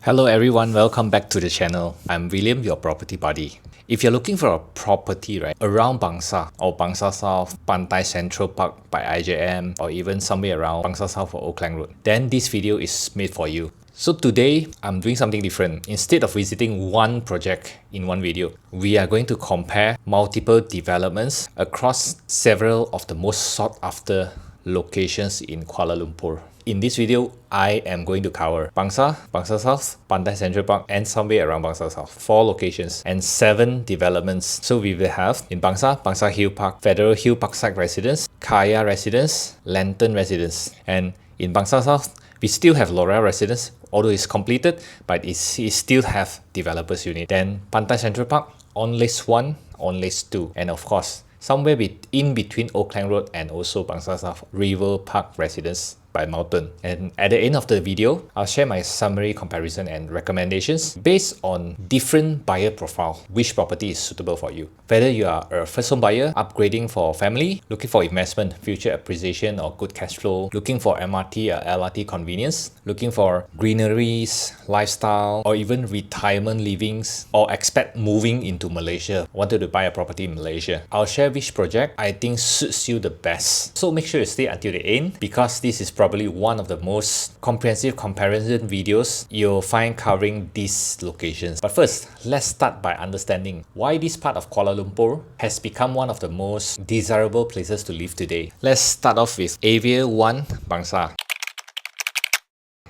Hello everyone, welcome back to the channel. I'm William, your property buddy. If you're looking for a property around Bangsar or Bangsar South, Pantai Sentral Park by IJM, or even somewhere around Bangsar South or Oakland Road, then this video is made for you. So today, I'm doing something different. Instead of visiting one project in one video, we are going to compare multiple developments across several of the most sought after locations in Kuala Lumpur. In this video, I am going to cover Bangsar, Bangsar South, Pantai Sentral Park, and somewhere around Bangsar South. 4 locations and 7 developments. So we will have in Bangsar, Bangsar Hill Park, Federal Hill Parkside Residence, Khaya Residence, Lantern Residence. And in Bangsar South, we still have Laurel Residence, although it's completed, but it still have developers unit. Then Pantai Sentral Park, Enlace 1, Enlace 2, and of course, somewhere in between Oakland Road and also Bangsar South, River Park Residence by Mountain. And at the end of the video, I'll share my summary comparison and recommendations based on different buyer profile, which property is suitable for you. Whether you are a first home buyer, upgrading for family, looking for investment, future appreciation or good cash flow, looking for MRT or LRT convenience, looking for greeneries, lifestyle, or even retirement livings, or expat moving into Malaysia, wanted to buy a property in Malaysia. I'll share which project I think suits you the best. So make sure you stay until the end, because this is probably one of the most comprehensive comparison videos you'll find covering these locations. But first, let's start by understanding why this part of Kuala Lumpur has become one of the most desirable places to live today. Let's start off with Area 1, Bangsar.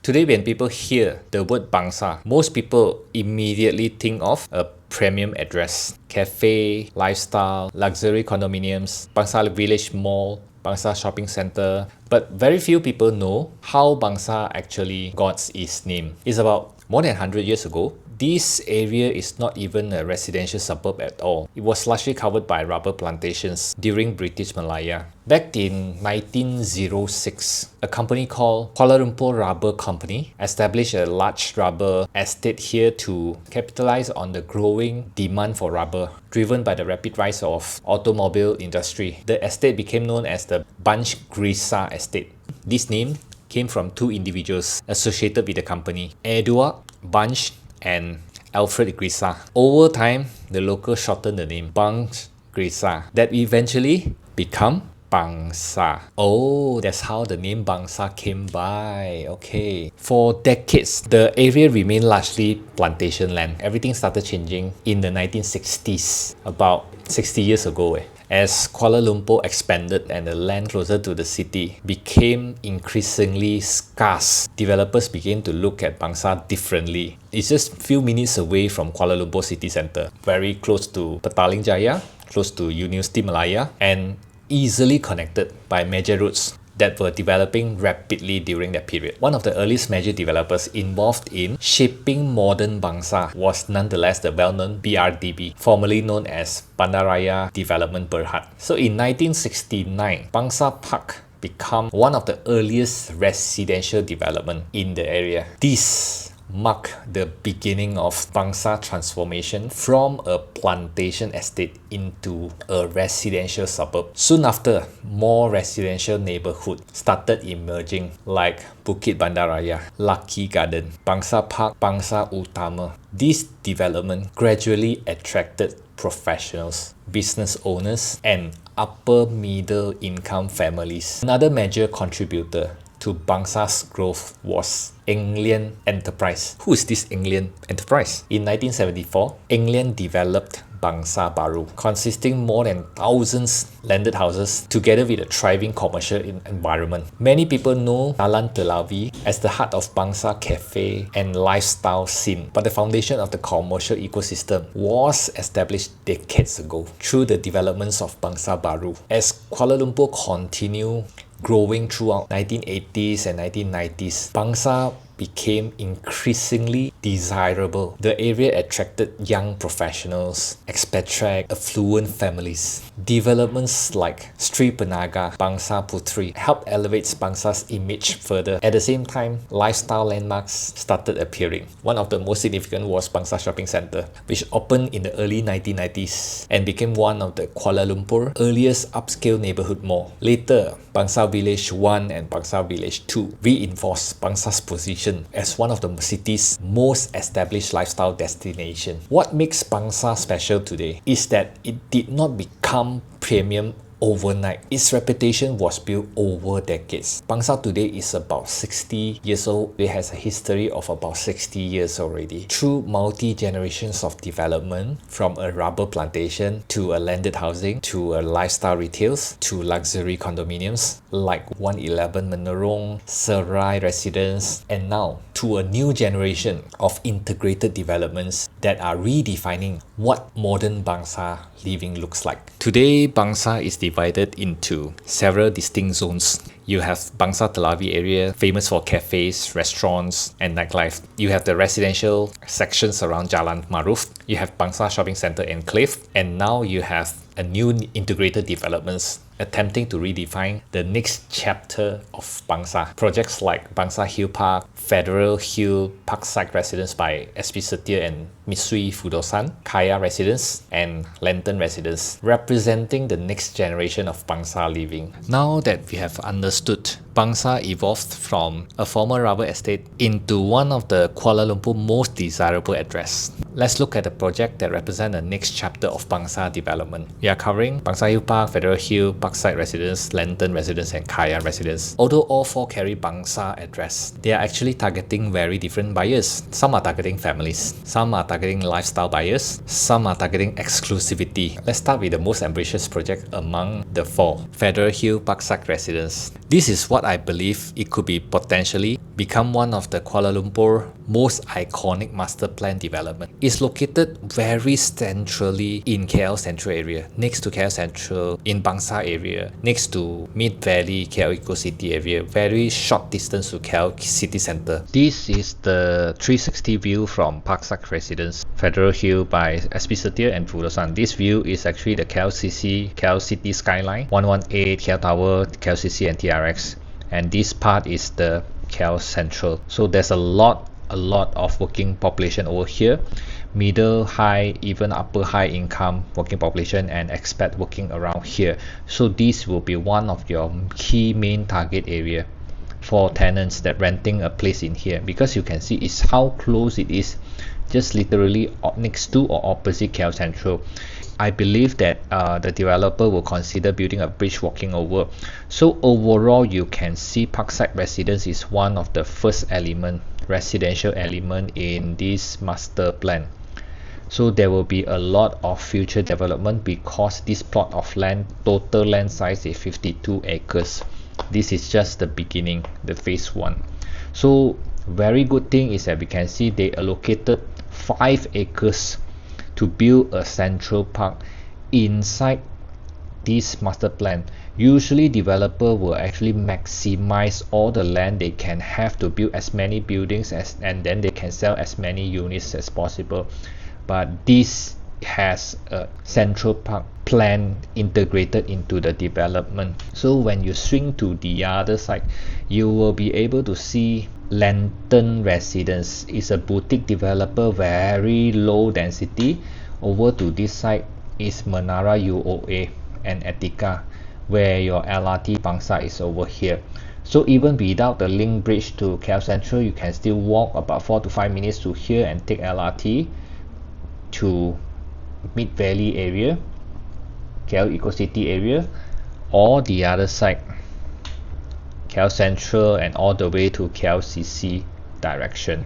Today, when people hear the word Bangsar, most people immediately think of a premium address, cafe, lifestyle, luxury condominiums, Bangsar Village Mall, Bangsar Shopping Center, but very few people know how Bangsar actually got its name. It's about more than 100 years ago. This area is not even a residential suburb at all. It was largely covered by rubber plantations during British Malaya. Back in 1906, a company called Kuala Lumpur Rubber Company established a large rubber estate here to capitalize on the growing demand for rubber, driven by the rapid rise of automobile industry. The estate became known as the Bunch Grisa Estate. This name came from 2 individuals associated with the company, Edward Bunch and Alfred Grisa. Over time, the locals shortened the name Bunch Grisa, that eventually become Bangsar. Oh, that's how the name Bangsar came by. Okay. For decades, the area remained largely plantation land. Everything started changing in the 1960s, about 60 years ago. As Kuala Lumpur expanded and the land closer to the city became increasingly scarce, developers began to look at Bangsar differently. It's just a few minutes away from Kuala Lumpur city centre, very close to Petaling Jaya, close to University Malaya, and easily connected by major roads that were developing rapidly during that period. One of the earliest major developers involved in shaping modern Bangsar was nonetheless the well-known BRDB, formerly known as Bandaraya Development Berhad. So in 1969, Bangsar Park became one of the earliest residential development in the area. This marked the beginning of Bangsar transformation from a plantation estate into a residential suburb. Soon after, more residential neighborhoods started emerging like Bukit Bandaraya, Lucky Garden, Bangsar Park, Bangsar Utama. This development gradually attracted professionals, business owners, and upper middle income families. Another major contributor to Bangsar's growth was Enlace Enterprise. Who is this Enlace Enterprise? In 1974, Enlace developed Bangsar Baru, consisting more than thousands landed houses together with a thriving commercial environment. Many people know Jalan Telawi as the heart of Bangsar cafe and lifestyle scene, but the foundation of the commercial ecosystem was established decades ago through the developments of Bangsar Baru. As Kuala Lumpur continued growing throughout 1980s and 1990s, Bangsar became increasingly desirable. The area attracted young professionals, expatriate, affluent families. Developments like Sri Penaga, Bangsar Putri helped elevate Bangsar's image further. At the same time, lifestyle landmarks started appearing. One of the most significant was Bangsar Shopping Center, which opened in the early 1990s and became one of the Kuala Lumpur earliest upscale neighborhood mall. Later, Bangsar Village 1 and Bangsar Village 2 reinforced Bangsar's position reputation as one of the city's most established lifestyle destination. What makes Bangsar special today is that it did not become premium overnight. Its reputation was built over decades. Bangsar today is about 60 years old. It has a history of about 60 years already. Through multi-generations of development, from a rubber plantation to a landed housing to a lifestyle retails to luxury condominiums like 111 Menerong, Serai Residence, and now to a new generation of integrated developments that are redefining what modern Bangsar living looks like. Today, Bangsar is divided into several distinct zones. You have Bangsar Telavi area, famous for cafes, restaurants, and nightlife. You have the residential sections around Jalan Maruf. You have Bangsar Shopping Center Enclave, and now you have a new integrated developments attempting to redefine the next chapter of Bangsar. Projects like Bangsar Hill Park, Federal Hill, Parkside Residence by SP Setia and Mitsui Fudosan, Khaya Residence, and Lantern Residence, representing the next generation of Bangsar living. Now that we have understood Bangsar evolved from a former rubber estate into one of the Kuala Lumpur most desirable address, let's look at the project that represent the next chapter of Bangsar development. We are covering Bangsar Hill Park, Federal Hill, Parkside Residence, Lantern Residence, and Khaya Residence. Although all four carry Bangsar address, they are actually targeting very different buyers. Some are targeting families, some are targeting lifestyle buyers, some are targeting exclusivity. Let's start with the most ambitious project among the four, Federal Hill Parkside Residence. This is what I believe it could be potentially become one of the Kuala Lumpur most iconic master plan development. It's located very centrally in KL Central area, next to KL Central, in Bangsar area, next to Mid Valley, KL Eco City area, very short distance to KL City Center. This is the 360 view from Parkside Residence, Federal Hill by SP Setia and Fudosan. This view is actually the KLCC, KL City skyline, 118, KL Tower, KLCC and TRX. And this part is the KL Central. So there's a lot of working population over here, middle, high, even upper high income working population and expat working around here. So this will be one of your key main target area for tenants that renting a place in here, because you can see is how close it is, just literally next to or opposite KL Central. I believe that the developer will consider building a bridge walking over. So overall, you can see Parkside Residence is one of the first residential element in this master plan. So there will be a lot of future development because this plot of land, total land size is 52 acres. This is just the beginning, the phase 1. So very good thing is that we can see they allocated 5 acres to build a central park inside this master plan. Usually developer will actually maximize all the land they can have to build as many buildings and then they can sell as many units as possible. But this has a central park plan integrated into the development. So when you swing to the other side, you will be able to see Lantern Residence is a boutique developer, very low density. Over to this side is Menara UOA and Etika, where your LRT Bangsar is over here. So even without the link bridge to KL Central, you can still walk about 4 to 5 minutes to here and take LRT to Mid Valley area, KL Eco City area, or the other side, KL Central and all the way to KLCC direction.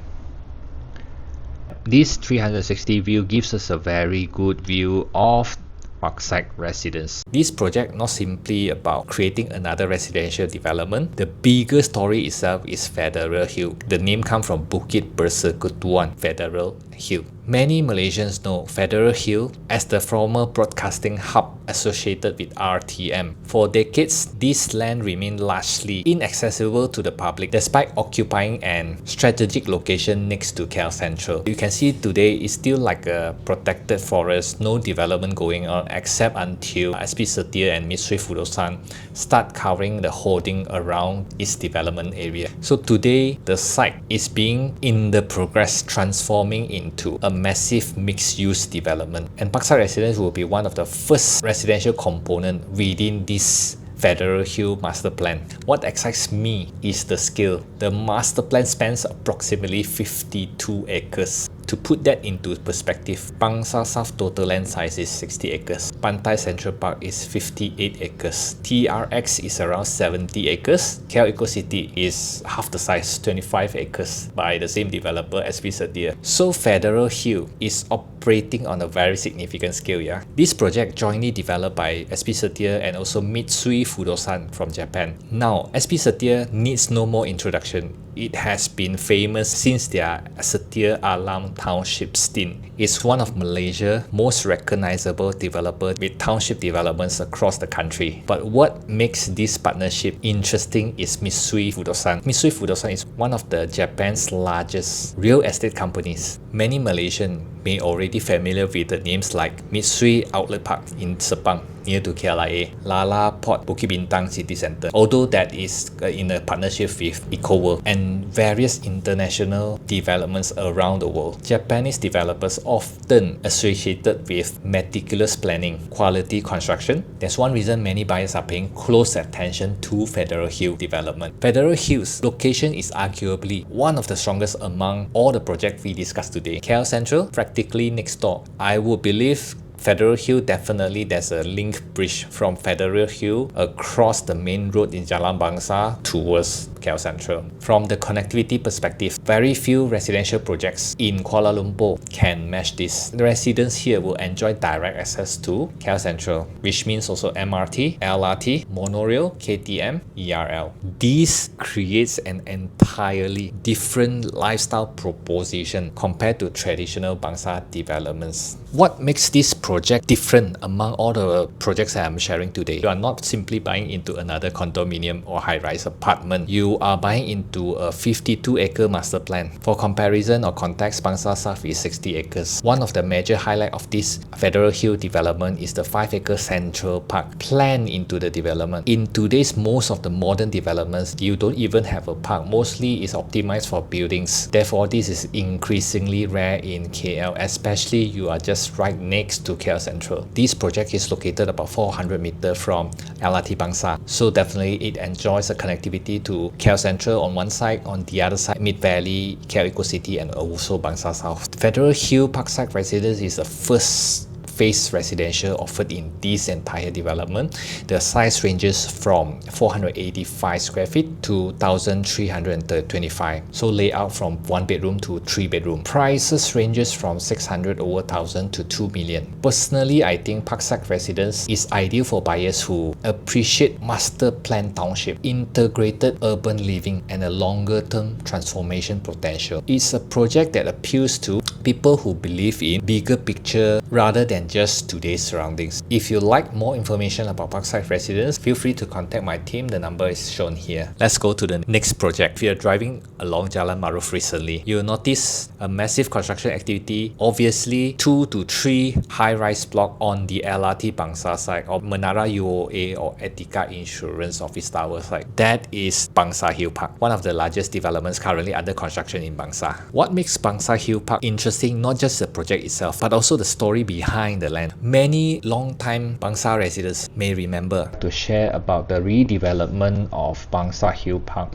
This 360 view gives us a very good view of Parkside Residence. This project not simply about creating another residential development. The bigger story itself is Federal Hill. The name comes from Bukit Persekutuan, Federal Hill. Many Malaysians know Federal Hill as the former broadcasting hub associated with RTM. For decades, this land remained largely inaccessible to the public despite occupying an strategic location next to KL Central. You can see today it's still like a protected forest, no development going on except until SP Setia and Mitsui Fudosan start covering the holding around its development area. So today, the site is being in the progress transforming into a massive mixed-use development, and Parkside Residence will be one of the first residential component within this Federal Hill master plan. What excites me is the scale. The master plan spans approximately 52 acres. To put that into perspective, Bangsar South total land size is 60 acres. Pantai Central Park is 58 acres. TRX is around 70 acres. KL Eco City is half the size, 25 acres, by the same developer, SP Setia. So Federal Hill is operating on a very significant scale. Yeah, this project jointly developed by SP Setia and also Mitsui Fudosan from Japan. Now, SP Setia needs no more introduction. It has been famous since their Setia Alam Township stint. It's one of Malaysia's most recognizable developers with township developments across the country. But what makes this partnership interesting is Mitsui Fudosan. Mitsui Fudosan is one of the Japan's largest real estate companies. Many Malaysians may already familiar with the names like Mitsui Outlet Park in Sepang, near to KLIA, Lala Port Bukit Bintang City Centre, although that is in a partnership with EcoWorld, and various international developments around the world. Japanese developers often associated with meticulous planning, quality construction. That's one reason many buyers are paying close attention to Federal Hill development. Federal Hill's location is arguably one of the strongest among all the projects we discussed today. KL Central, practically next door. I would believe Federal Hill, definitely there's a link bridge from Federal Hill across the main road in Jalan Bangsar towards KL Central. From the connectivity perspective, very few residential projects in Kuala Lumpur can match this. The residents here will enjoy direct access to KL Central, which means also MRT, LRT, monorail, KTM, ERL. This creates an entirely different lifestyle proposition compared to traditional Bangsar developments. What makes this project different among all the projects that I'm sharing today? You are not simply buying into another condominium or high-rise apartment. You are buying into a 52-acre master plan. For comparison or context, Bangsar South is 60 acres. One of the major highlights of this Federal Hill development is the 5-acre Central Park planned into the development. In today's most of the modern developments, you don't even have a park. Mostly is optimized for buildings. Therefore, this is increasingly rare in KL, especially you are just right next to KL Central. This project is located about 400 meters from LRT Bangsar. So definitely it enjoys a connectivity to KL Central on one side, on the other side Mid Valley, KL Eco City, and also Bangsar South. Federal Hill Parkside Residence is the first phase residential offered in this entire development. The size ranges from 485 square feet to 1,325. So layout from 1 bedroom to 3 bedroom. Prices ranges from 600 over 1,000 to 2 million. Personally, I think Parkside Residence is ideal for buyers who appreciate master plan township, integrated urban living, and a longer term transformation potential. It's a project that appeals to people who believe in bigger picture rather than just today's surroundings. If you like more information about Parkside Residence, feel free to contact my team. The number is shown here. Let's go to the next project. If you're driving along Jalan Maruf recently, you'll notice a massive construction activity. Obviously, 2 to 3 high-rise block on the LRT Bangsar side, or Menara UOA or Etika Insurance Office Tower side. That is Bangsar Hill Park, one of the largest developments currently under construction in Bangsar. What makes Bangsar Hill Park interesting, not just the project itself, but also the story behind the land. Many long-time Bangsar residents may remember to share about the redevelopment of Bangsar Hill Park.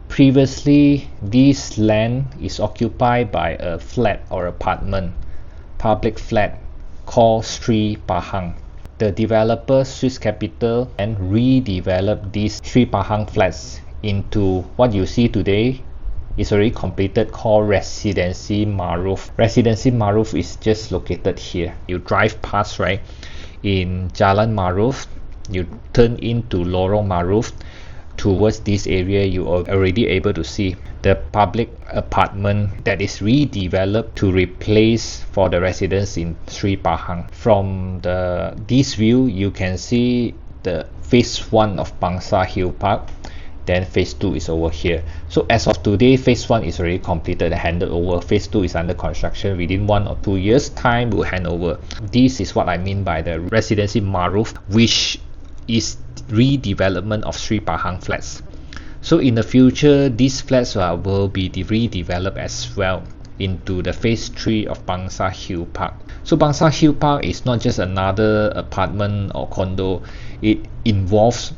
Previously, this land is occupied by a flat or apartment, public flat called Sri Pahang. The developer Swiss Capital and redeveloped these Sri Pahang flats into what you see today is already completed, called Residency Maruf. Residency Maruf is just located here. You drive past, right, in Jalan Maruf, you turn into Lorong Maruf. Towards this area, you are already able to see the public apartment that is redeveloped to replace for the residents in Sri Pahang. From this view, you can see the phase 1 of Bangsar Hill Park. Then phase 2 is over here. So as of today, phase 1 is already completed and handed over. Phase 2 is under construction. Within 1 or 2 years time, we'll hand over. This is what I mean by the Residency Maruf, which is redevelopment of Sri Pahang flats. So in the future, these flats will be redeveloped as well into the phase 3 of Bangsar Hill Park. So Bangsar Hill Park is not just another apartment or condo. It involves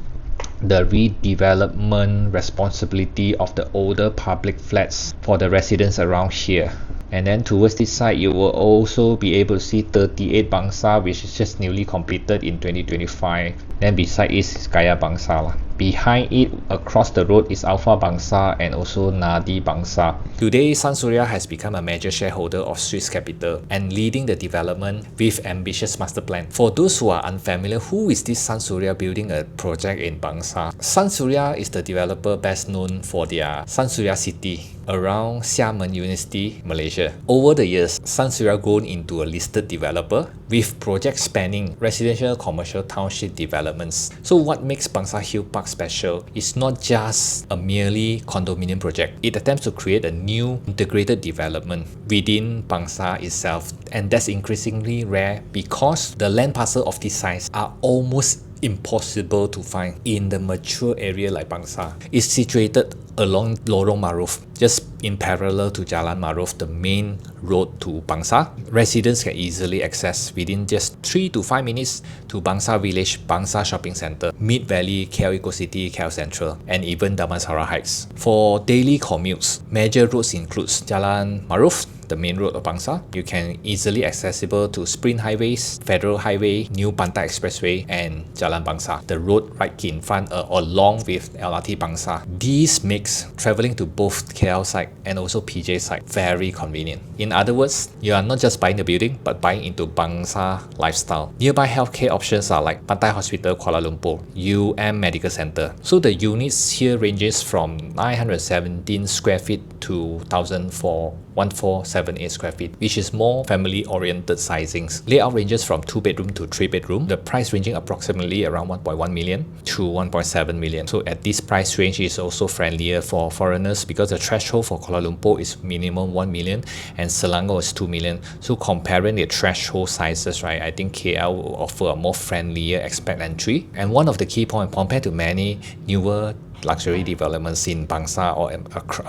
the redevelopment responsibility of the older public flats for the residents around here. And then towards this side, you will also be able to see 38 Bangsar, which is just newly completed in 2025. Then beside is Khaya Bangsar. Behind it, across the road, is Alpha Bangsar and also Nadi Bangsar. Today, Sunsuriya has become a major shareholder of Swiss Capital and leading the development with ambitious master plan. For those who are unfamiliar, who is this Sunsuriya building a project in Bangsar? Sunsuriya is the developer best known for their Sunsuriya City around Xiamen University, Malaysia. Over the years, Sunsuriya grown into a listed developer with projects spanning residential, commercial, township developments. So what makes Bangsar Hill Park special is not just a merely condominium project. It attempts to create a new integrated development within Bangsar itself, and that's increasingly rare because the land parcel of this size are almost impossible to find in the mature area like Bangsar. It's situated along Lorong Maruf, just in parallel to Jalan Maruf, the main road to Bangsar. Residents can easily access within just 3 to 5 minutes to Bangsar Village, Bangsar Shopping Centre, Mid Valley, KL Eco City, KL Central, and even Damansara Heights. For daily commutes, major roads includes Jalan Maruf, the main road of Bangsar. You can easily accessible to Sprint Highways, Federal Highway, New Pantai Expressway, and Jalan Bangsar, the road right in front along with LRT Bangsar. These makes traveling to both KL side and also PJ side very convenient. In other words, you are not just buying the building but buying into Bangsar lifestyle. Nearby healthcare options are like Pantai Hospital Kuala Lumpur, Medical Center. So the units here ranges from 917 square feet to 1478 square feet, which is more family-oriented sizings. Layout ranges from 2-bedroom to 3-bedroom. The price ranging approximately around 1.1 million to 1.7 million. So at this price range is also friendlier for foreigners because the threshold for Kuala Lumpur is minimum 1 million and Selangor is 2 million. So comparing the threshold sizes, right, I think KL will offer a more friendlier expat entry. And one of the key points compared to many newer luxury developments in Bangsar or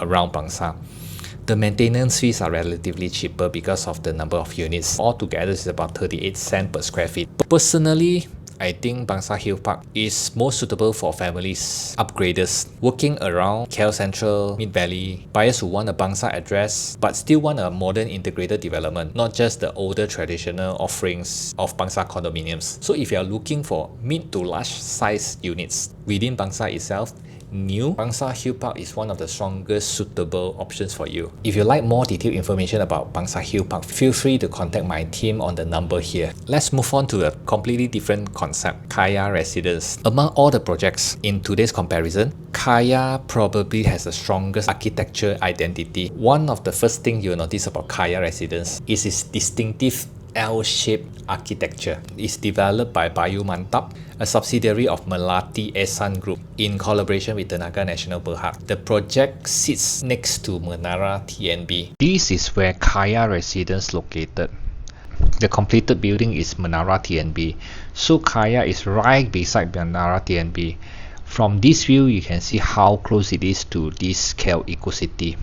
around Bangsar, the maintenance fees are relatively cheaper because of the number of units. Altogether, it's about 38 cents per square feet. Personally, I think Bangsar Hill Park is more suitable for families, upgraders, working around KL Central, Mid Valley, buyers who want a Bangsar address but still want a modern integrated development, not just the older traditional offerings of Bangsar condominiums. So if you are looking for mid to large size units within Bangsar itself, new Bangsar Hill Park is one of the strongest suitable options for you. If you like more detailed information about Bangsar Hill Park, feel free to contact my team on the number here. Let's move on to a completely different concept, Khaya Residence. Among all the projects in today's comparison, Khaya probably has the strongest architecture identity. One of the first things you'll notice about Khaya Residence is its distinctive L-shaped architecture. It's developed by Bayu Mantap, a subsidiary of Melati Ehsan Group in collaboration with Tenaga Nasional Berhad. The project sits next to Menara TNB. This is where Khaya Residence located. The completed building is Menara TNB. So Khaya is right beside Menara TNB. From this view, you can see how close it is to this KL Eco City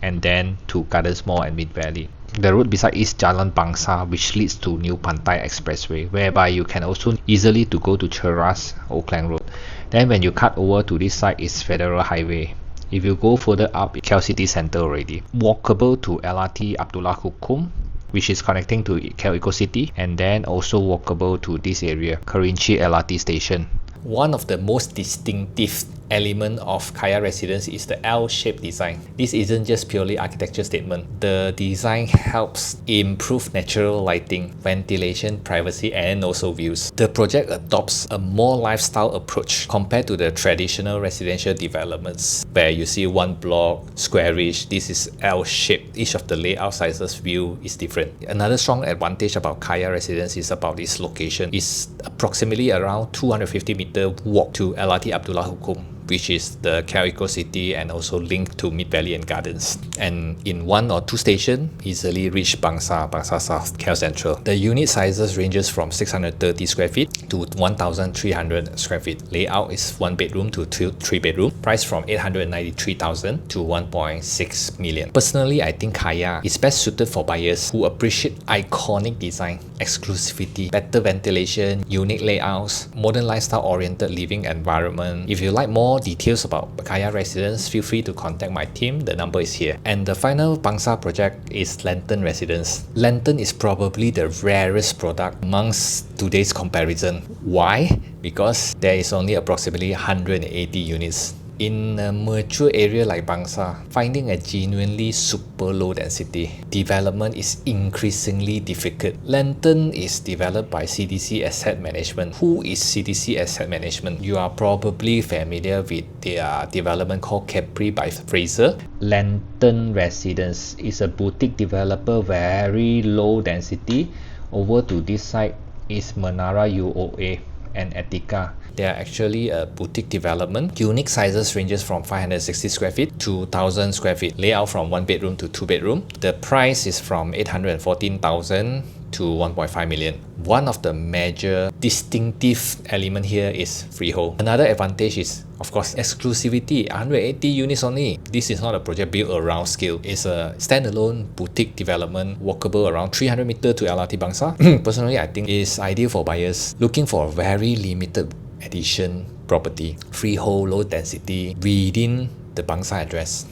and then to Gardens Mall and Mid Valley. The road beside is Jalan Bangsar, which leads to New Pantai Expressway, whereby you can also easily to go to Cheras, Old Klang Road. Then when you cut over to this side is Federal Highway. If you go further up, KL City Centre already. Walkable to LRT Abdullah Hukum, which is connecting to KL Eco City, and then also walkable to this area, Kerinci LRT Station. One of the most distinctive element of Khaya Residence is the L-shaped design. This isn't just purely architecture statement. The design helps improve natural lighting, ventilation, privacy, and also views. The project adopts a more lifestyle approach compared to the traditional residential developments where you see one block, squarish. This is L-shaped. Each of the layout sizes view is different. Another strong advantage about Khaya Residence is about its location. It's approximately around 250 meter walk to LRT Abdullah Hukum, which is the KL Eco City and also linked to Mid Valley and Gardens. And in 1 or 2 stations, easily reach Bangsar South, Khaya Central. The unit sizes ranges from 630 square feet to 1,300 square feet. Layout is 1 bedroom to 3 bedroom. Price from 893,000 to 1.6 million. Personally, I think Khaya is best suited for buyers who appreciate iconic design, exclusivity, better ventilation, unique layouts, modern lifestyle-oriented living environment. If you like more details about Khaya Residence, feel free to contact my team. The number is here. And the final Bangsar project is Lantern Residence. Lantern is probably the rarest product amongst today's comparison. Why? Because there is only approximately 180 units. In a mature area like Bangsar, finding a genuinely super low density development is increasingly difficult. Lantern is developed by CDC Asset Management. Who is CDC Asset Management? You are probably familiar with their development called Capri by Fraser. Lantern Residence is a boutique developer, very low density. Over to this side is Menara UOA and Etika. They are actually a boutique development. Unique sizes ranges from 560 square feet to 1,000 square feet. Layout from 1 bedroom to 2 bedroom. The price is from 814,000 to 1.5 million. One of the major distinctive element here is freehold. Another advantage is, of course, exclusivity. 180 units only. This is not a project built around scale. It's a standalone boutique development, walkable around 300 meters to LRT Bangsar. Personally, I think it's ideal for buyers looking for a very limited edition property, freehold, low density, within the Bangsar address.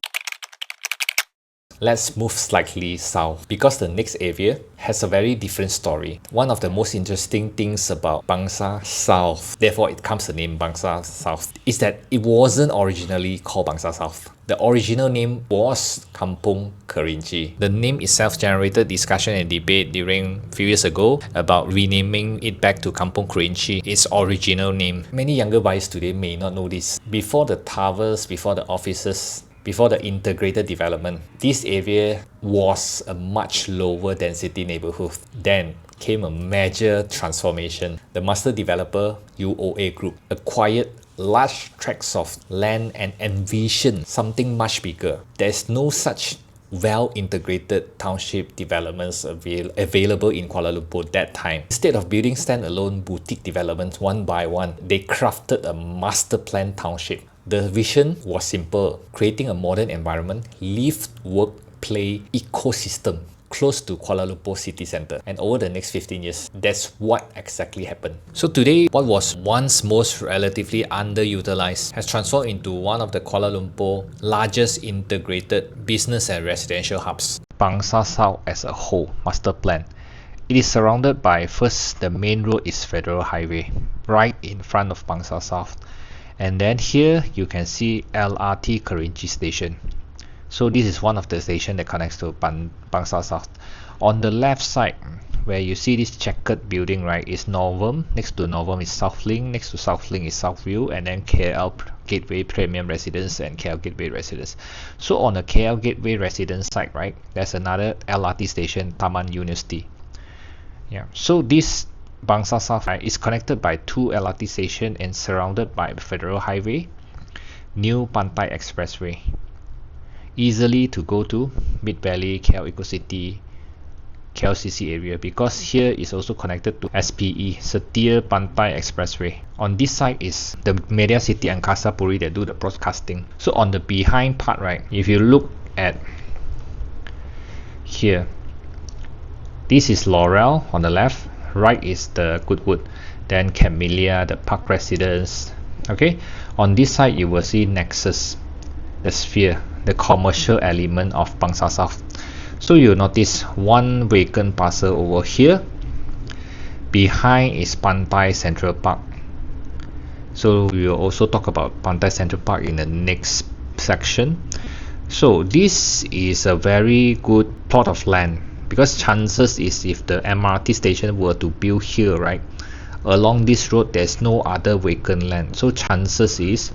Let's move slightly south because the next area has a very different story. One of the most interesting things about Bangsar South, therefore it comes the name Bangsar South, is that it wasn't originally called Bangsar South. The original name was Kampung Kerinci. The name itself generated discussion and debate during a few years ago about renaming it back to Kampung Kerinci, its original name. Many younger buyers today may not know this. Before the towers, before the offices, before the integrated development, this area was a much lower density neighborhood. Then came a major transformation. The master developer, UOA Group, acquired large tracts of land and envisioned something much bigger. There's no such well-integrated township developments available in Kuala Lumpur that time. Instead of building standalone boutique developments one by one, they crafted a master plan township. The vision was simple: creating a modern environment, live, work, play ecosystem close to Kuala Lumpur city centre. And over the next 15 years, that's what exactly happened. So today, what was once most relatively underutilized has transformed into one of the Kuala Lumpur largest integrated business and residential hubs. Bangsar South as a whole, master plan. It is surrounded by, first, the main road is Federal Highway, right in front of Bangsar South. And then here you can see LRT Kerinci station. So this is one of the stations that connects to Bangsar South. On the left side, where you see this checkered building, right, is Novum. Next to Novum is Southlink. Next to Southlink is Southview, and then KL Gateway Premium Residence and KL Gateway Residence. So on the KL Gateway Residence side, right, there's another LRT station, Taman University. Yeah. So this Bangsar South, right, is connected by 2 LRT stations and surrounded by Federal Highway, new Pantai Expressway. Easily to go to Mid Valley, KL Eco City, KLCC area, because here is also connected to SPE, Setia Pantai Expressway. On this side is the Media City Angkasa Puri that do the broadcasting. So on the behind part, right, if you look at here, this is Laurel on the left, right is the Goodwood, then Camellia, the Park Residence. Okay, on this side you will see Nexus, the Sphere, the commercial element of Bangsar South. So you notice one vacant parcel over here. Behind is Pantai Sentral Park. So we will also talk about Pantai Sentral Park in the next section. So this is a very good plot of land, because chances is if the MRT station were to build here, right, along this road there's no other vacant land. So chances is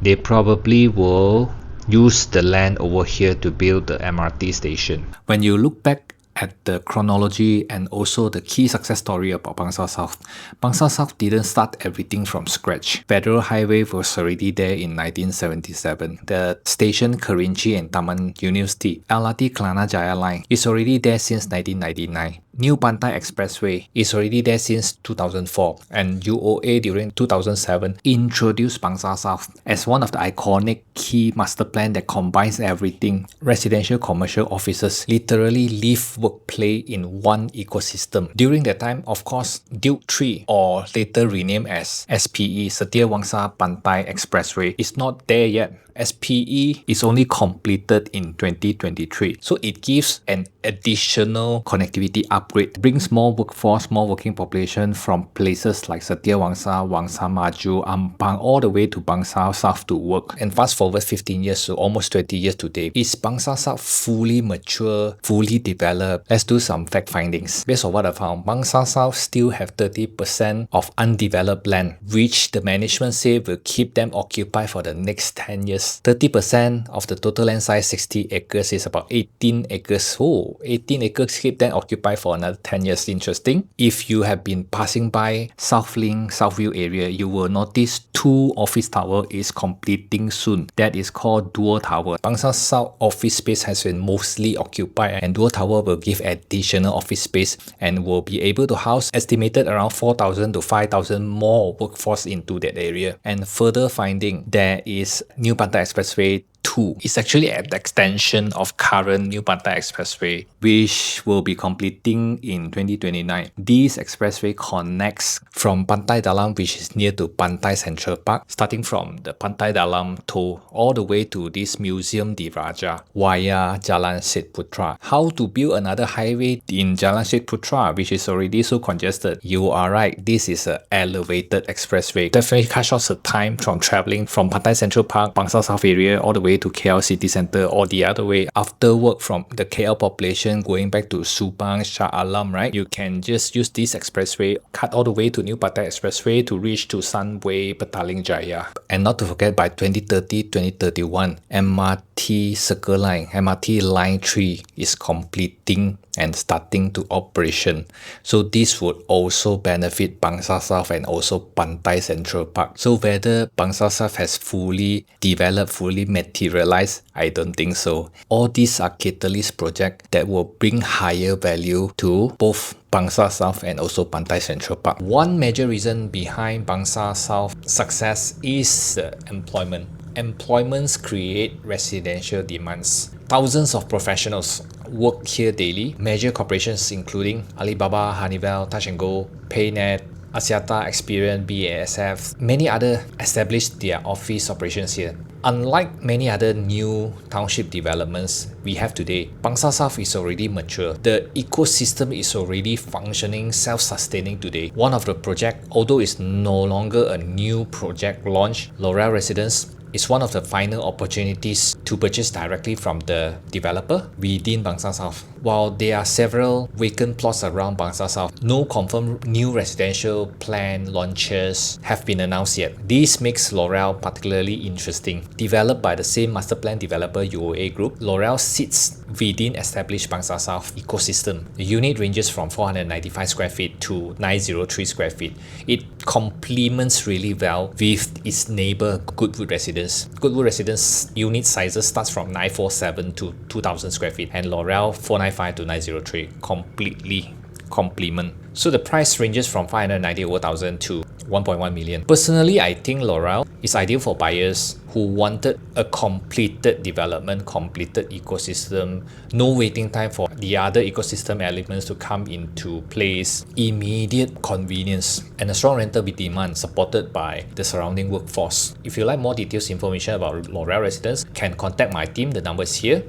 they probably will use the land over here to build the MRT station. When you look back at the chronology and also the key success story about Bangsar South. Bangsar South didn't start everything from scratch. Federal Highway was already there in 1977. The station Kerinci and Taman University, LRT Kelana Jaya line is already there since 1999. New Pantai Expressway is already there since 2004, and UOA during 2007 introduced Bangsar South as one of the iconic key master plan that combines everything. Residential, commercial, offices literally live, work, play in one ecosystem. During that time, of course, Duke 3, or later renamed as SPE, Setiawangsa Pantai Expressway, is not there yet. SPE is only completed in 2023. So it gives an additional connectivity upgrade, brings more workforce, more working population from places like Setiawangsa, Wangsa Maju, Ampang, all the way to Bangsar South to work. And fast forward 15 years to almost 20 years today, is Bangsar South fully mature, fully developed? Let's do some fact findings. Based on what I found, Bangsar South still have 30% of undeveloped land, which the management say will keep them occupied for the next 10 years. 30% of the total land size, 60 acres, is about 18 acres. Oh, 18 acres keep them occupied for another 10 years. Interesting. If you have been passing by Southlink, Southview area, you will notice 2 office tower is completing soon. That is called Dual Tower. Bangsar South office space has been mostly occupied, and Dual Tower will give additional office space and will be able to house estimated around 4,000 to 5,000 more workforce into that area. And further finding, there is New Pantai Expressway 2. It's actually an extension of current New Pantai Expressway, which will be completing in 2029. This expressway connects from Pantai Dalam, which is near to Pantai Sentral Park, starting from the Pantai Dalam toll all the way to this Museum Di Raja via Jalan Syed Putra. How to build another highway in Jalan Syed Putra, which is already so congested? You are right, this is an elevated expressway. Definitely cut short the time from traveling from Pantai Central Park, Bangsar South area, all the way to KL City Centre, or the other way. After work from the KL population going back to Subang, Shah Alam, right? You can just use this expressway, cut all the way to New Pantai Expressway to reach to Sunway, Petaling Jaya. And not to forget, by 2030, 2031, MRT Circle Line, MRT Line 3 is completing and starting to operation. So this would also benefit Bangsar South and also Pantai Central Park. So whether Bangsar South has fully developed, fully materialized, I don't think so. All these are catalyst projects that will bring higher value to both Bangsar South and also Pantai Central Park. One major reason behind Bangsar South success is employment. Employments create residential demands. Thousands of professionals work here daily. Major corporations including Alibaba, Honeywell, Touch and Go, PayNet, Axiata, Experian, BASF, many other established their office operations here. Unlike many other new township developments we have today, Bangsar South is already mature. The ecosystem is already functioning, self-sustaining today. One of the projects, although it's no longer a new project launch, Laurel Residence, is one of the final opportunities to purchase directly from the developer within Bangsar South. While there are several vacant plots around Bangsar South, no confirmed new residential plan launches have been announced yet. This makes Laurel particularly interesting. Developed by the same master plan developer UOA Group, Laurel sits within established Bangsar South ecosystem. The unit ranges from 495 square feet to 903 square feet. It complements really well with its neighbor Goodwood Residence. Goodwood Residence unit sizes starts from 947 to 2000 square feet, and Laurel 495 to 903 completely complement. So the price ranges from 590,000 to 1.1 million. Personally, I think Laurel is ideal for buyers who wanted a completed development, completed ecosystem, no waiting time for the other ecosystem elements to come into place, immediate convenience, and a strong rental with demand supported by the surrounding workforce. If you like more details information about Laurel Residence, can contact my team. The number is here.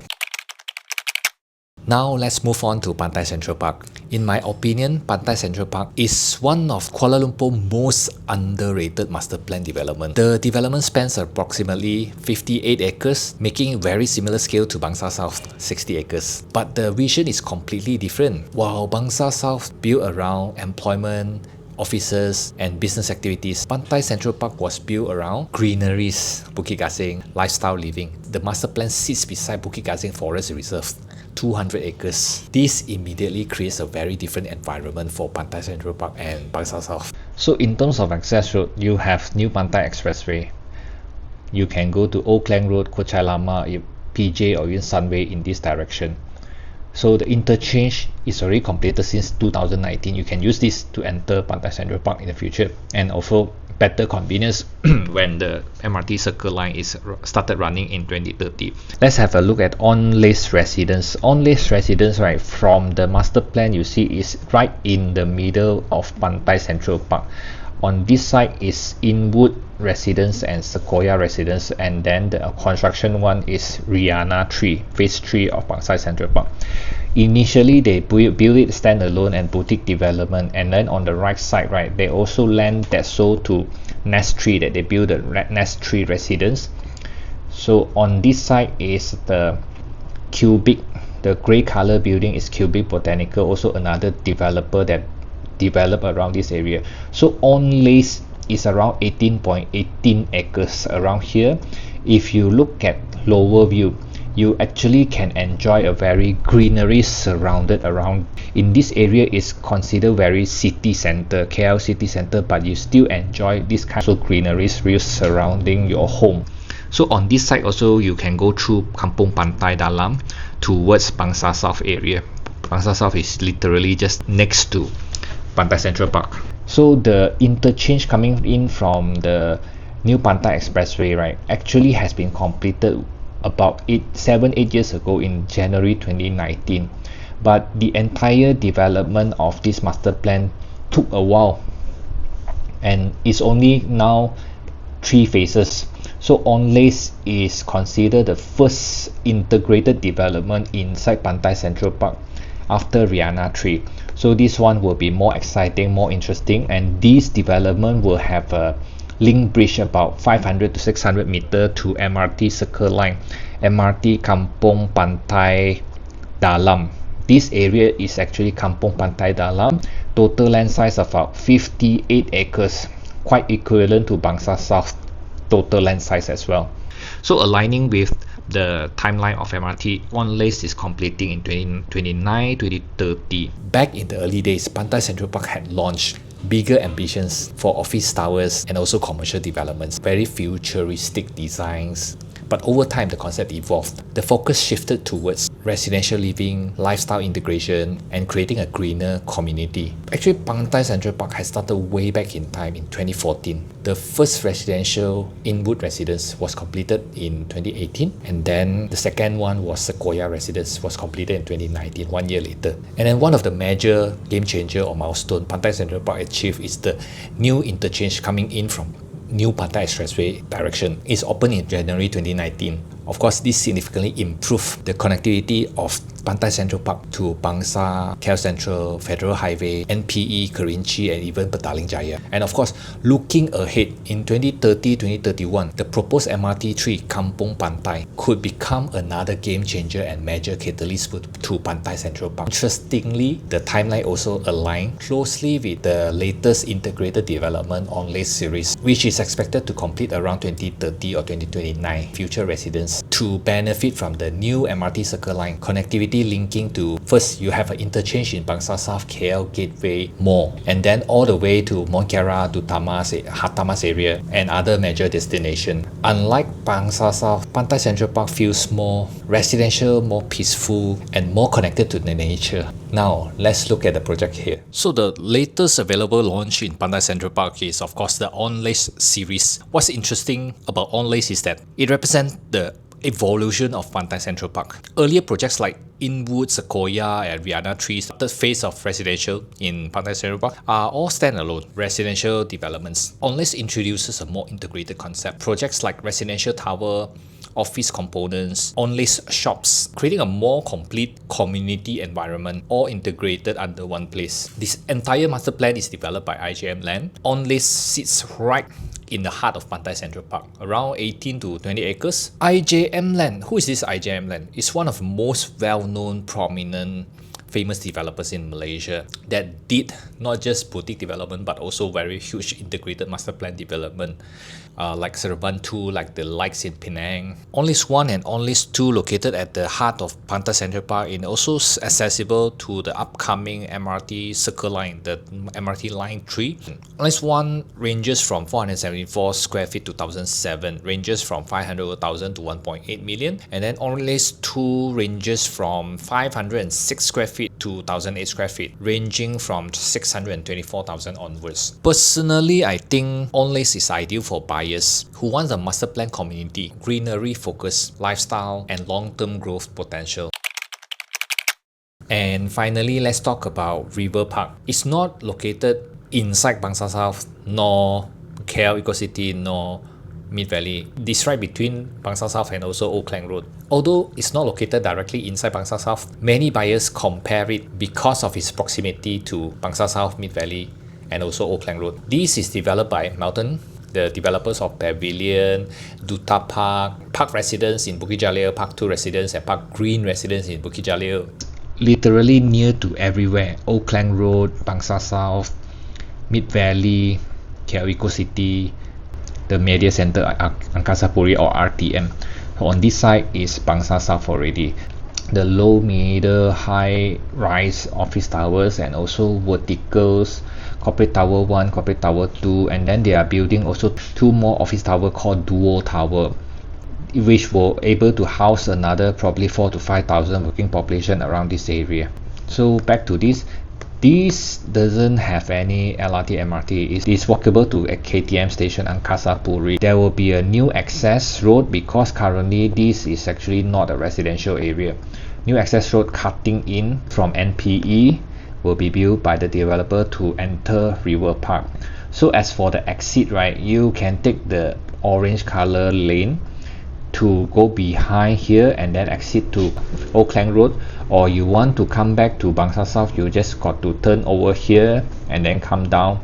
Now let's move on to Pantai Central Park. In my opinion, Pantai Central Park is one of Kuala Lumpur's most underrated master plan development. The development spans approximately 58 acres, making very similar scale to Bangsar South, 60 acres. But the vision is completely different. While Bangsar South built around employment, offices and business activities, Pantai Central Park was built around greeneries, Bukit Gasing, lifestyle living. The master plan sits beside Bukit Gasing Forest Reserve. 200 acres. This immediately creates a very different environment for Pantai Sentral Park and Bangsar South. So in terms of access road, you have New Pantai Expressway. You can go to Old Klang Road, Kochai Lama, PJ or even Sunway in this direction. So the interchange is already completed since 2019. You can use this to enter Pantai Sentral Park in the future, and also better convenience when the MRT Circle Line is started running in 2030. Let's have a look at Enlace Residence. Enlace Residence, right, from the master plan you see is right in the middle of Pantai Sentral Park. On this side is Inwood Residence and Sequoia Residence, and then the construction one is Rihanna 3, phase 3 of Parkside Central Park. Initially they build it standalone and boutique development, and then on the right side, right, they also land that sold to Nest 3, that they build the Nest 3 Residence. So on this side is the Cubic, the grey color building is Cubic Botanical, also another developer that develop around this area. So Enlace is around 18.18 acres around here. If you look at lower view, you actually can enjoy a very greenery surrounded around. In this area is considered very city center, KL city center, but you still enjoy this kind of greeneries real surrounding your home. So on this side also you can go through Kampung Pantai Dalam towards Bangsar South area. Bangsar South is literally just next to Pantai Sentral Park. So the interchange coming in from the new Pantai Expressway, right, actually has been completed about 7-8 years ago in January 2019, but the entire development of this master plan took a while, and it's only now 3 phases. So Enlace is considered the first integrated development inside Pantai Sentral Park after Rihanna 3. So this one will be more exciting, more interesting, and this development will have a link bridge about 500 to 600 meter to MRT Circle Line, MRT Kampung Pantai Dalam. This area is actually Kampung Pantai Dalam. Total land size of about 58 acres, quite equivalent to Bangsar South total land size as well. So aligning with the timeline of MRT, Enlace is completing in 2029, 2030. Back in the early days, Pantai Sentral Park had launched bigger ambitions for office towers and also commercial developments, very futuristic designs. But over time, the concept evolved. The focus shifted towards residential living, lifestyle integration, and creating a greener community. Actually, Pantai Sentral Park has started way back in time in 2014. The first residential Inwood Residence was completed in 2018, and then the second one was Sequoia Residence was completed in 2019, 1 year later. And then one of the major game changer or milestone Pantai Sentral Park achieved is the new interchange coming in from New Pantai Expressway direction. Is opened in January 2019. Of course, this significantly improved the connectivity of Pantai Sentral Park to Bangsar, KL Central, Federal Highway, NPE, Kerinci, and even Petaling Jaya. And of course, looking ahead in 2030-2031, the proposed MRT3 Kampung Pantai could become another game changer and major catalyst to Pantai Sentral Park. Interestingly, the timeline also aligned closely with the latest integrated development Enlace Series, which is expected to complete around 2030 or 2029. Future residents to benefit from the new MRT Circle Line connectivity linking to, first you have an interchange in Bangsar South KL Gateway Mall, and then all the way to Monkera, to Tamas area and other major destinations. Unlike Bangsar South, Pantai Sentral Park feels more residential, more peaceful, and more connected to the nature. Now let's look at the project here. So the latest available launch in Pantai Sentral Park is of course the Enlace Series. What's interesting about Enlace is that it represents the evolution of Pantai Sentral Park. Earlier projects like Inwood, Sequoia, and Rihanna 3, third phase of residential in Pantai Sentral Park, are all standalone residential developments. Enlace introduces a more integrated concept. Projects like residential tower, office components, Enlace shops, creating a more complete community environment, all integrated under one place. This entire master plan is developed by IJM Land. Enlace sits right in the heart of Pantai Sentral Park, around 18 to 20 acres. IJM Land, who is this IJM Land? It's one of the most well-known, prominent famous developers in Malaysia that did not just boutique development but also very huge integrated master plan development, like Seremban 2, like the likes in Penang. Enlace 1 and Enlace 2 located at the heart of Pantai Sentral Park and also accessible to the upcoming MRT Circle Line, the MRT Line 3. Enlace 1 ranges from 474 square feet to 2007, ranges from 500,000 to 1.8 million, and then Enlace 2 ranges from 506 square feet to 1,008 square feet, ranging from 624,000 onwards. Personally, I think Enlace is ideal for buyers who want a master plan community, greenery focus, lifestyle, and long-term growth potential. And finally, let's talk about River Park. It's not located inside Bangsar South, nor KL Eco City, nor Mid Valley. It's right between Bangsar South and also Old Klang Road. Although it's not located directly inside Bangsar South, many buyers compare it because of its proximity to Bangsar South, Mid Valley, and also Old Klang Road. This is developed by Melton, the developers of Pavilion, Duta Park, Park Residence in Bukit Jalil, Park 2 Residence, and Park Green Residence in Bukit Jalil. Literally near to everywhere: Old Klang Road, Bangsar South, Mid Valley, KL Eco City, the Media Center Angkasa Puri or RTM. So on this side is Bangsar South already. The low, middle, high rise office towers and also verticals, Corporate Tower 1, Corporate Tower 2, and then they are building also 2 more office tower called Duo Tower, which will able to house another probably 4,000 to 5,000 working population around this area. So back to this doesn't have any LRT MRT. It is walkable to a KTM station Angkasa Puri. There will be a new access road because currently this is actually not a residential area. New access road cutting in from NPE will be built by the developer to enter River Park. So as for the exit, right, you can take the orange color lane to go behind here and then exit to Old Klang Road, or you want to come back to Bangsar South, you just got to turn over here and then come down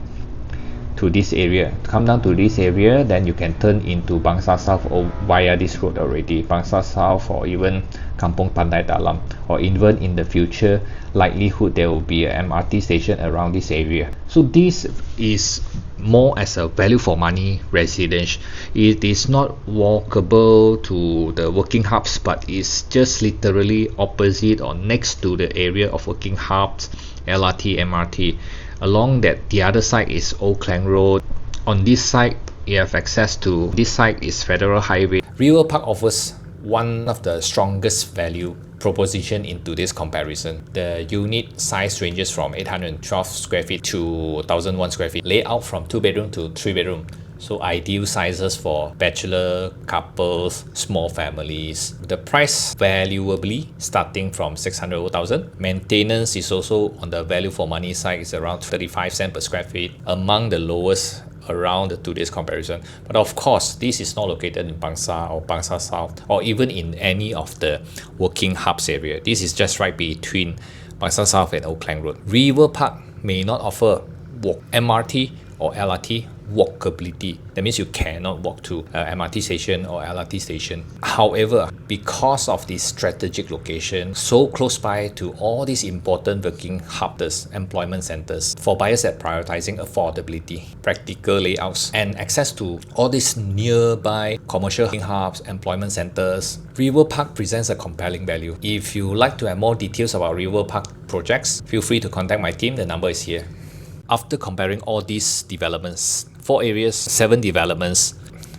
to this area. Then you can turn into Bangsar South or via this road already, Bangsar South or even Kampung Pandai Dalam, or even in the future likelihood there will be an MRT station around this area. So this is more as a value for money residence. It is not walkable to the working hubs, but it's just literally opposite or next to the area of working hubs, LRT, MRT. Along that, the other side is Old Klang Road. On this side, you have access to, this side is Federal Highway. River Park offers one of the strongest value proposition in today's comparison. The unit size ranges from 812 square feet to 1,001 square feet. Layout from 2 bedroom to 3 bedroom. So ideal sizes for bachelor, couples, small families. The price valuably starting from 600,000. Maintenance is also on the value for money side, is around 35 cents per square feet, among the lowest around today's comparison. But of course, this is not located in Bangsar or Bangsar South or even in any of the working hubs area. This is just right between Bangsar South and Old Klang Road. River Park may not offer MRT or LRT walkability. That means you cannot walk to MRT station or LRT station. However, because of this strategic location so close by to all these important working hubs, employment centers, for buyers that prioritizing affordability, practical layouts, and access to all these nearby commercial hubs, employment centers, River Park presents a compelling value. If you like to have more details about River Park projects, feel free to contact my team. The number is here. After comparing all these developments, 4 areas, 7 developments,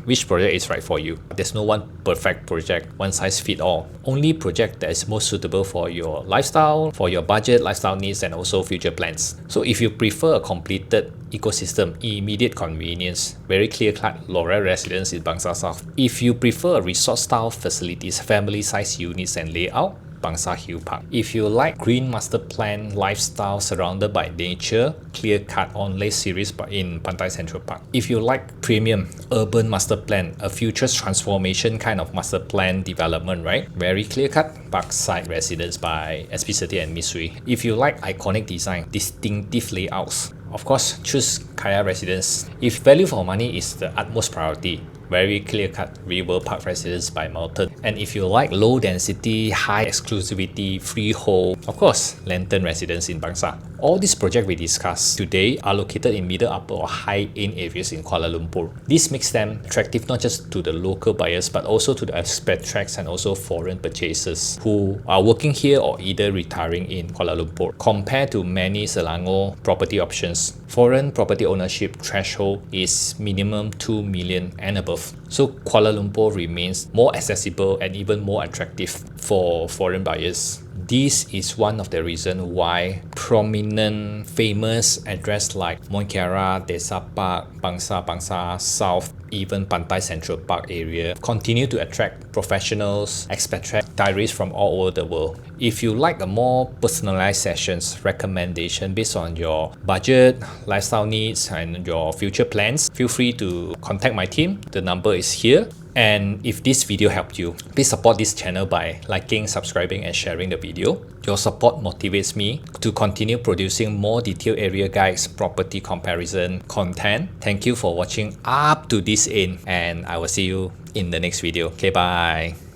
which project is right for you? There's no one perfect project, one size fit all. Only project that is most suitable for your lifestyle, for your budget, lifestyle needs, and also future plans. So if you prefer a completed ecosystem, immediate convenience, very clear-cut Laurel Residence in Bangsar South. If you prefer resort-style facilities, family-size units and layout, Bangsar Hill Park. If you like green master plan lifestyle surrounded by nature, clear-cut Enlace Series in Pantai Sentral Park. If you like premium urban master plan, a future transformation kind of master plan development, right? Very clear-cut, Parkside Residence by SP30 and Misui. If you like iconic design, distinctive layouts, of course, choose Khaya Residence. If value for money is the utmost priority, very clear-cut River Park Residence by Mountain. And if you like low density, high exclusivity, freehold, of course, Lantern Residence in Bangsar. All these projects we discussed today are located in middle, upper or high-end areas in Kuala Lumpur. This makes them attractive not just to the local buyers but also to the expatriates and also foreign purchasers who are working here or either retiring in Kuala Lumpur. Compared to many Selangor property options, foreign property ownership threshold is minimum 2 million and above. So Kuala Lumpur remains more accessible and even more attractive for foreign buyers. This is one of the reasons why prominent famous addresses like Mont Kiara, Desa Park, Bangsar South, even Pantai Central Park area continue to attract professionals, expatriate diaries from all over the world. If you like a more personalized sessions recommendation based on your budget, lifestyle needs and your future plans, feel free to contact my team. The number is here. And if this video helped you, please support this channel by liking, subscribing and sharing the video. Your support motivates me to continue producing more detailed area guides, property comparison content. Thank you for watching up to this end and I will see you in the next video. Okay, bye.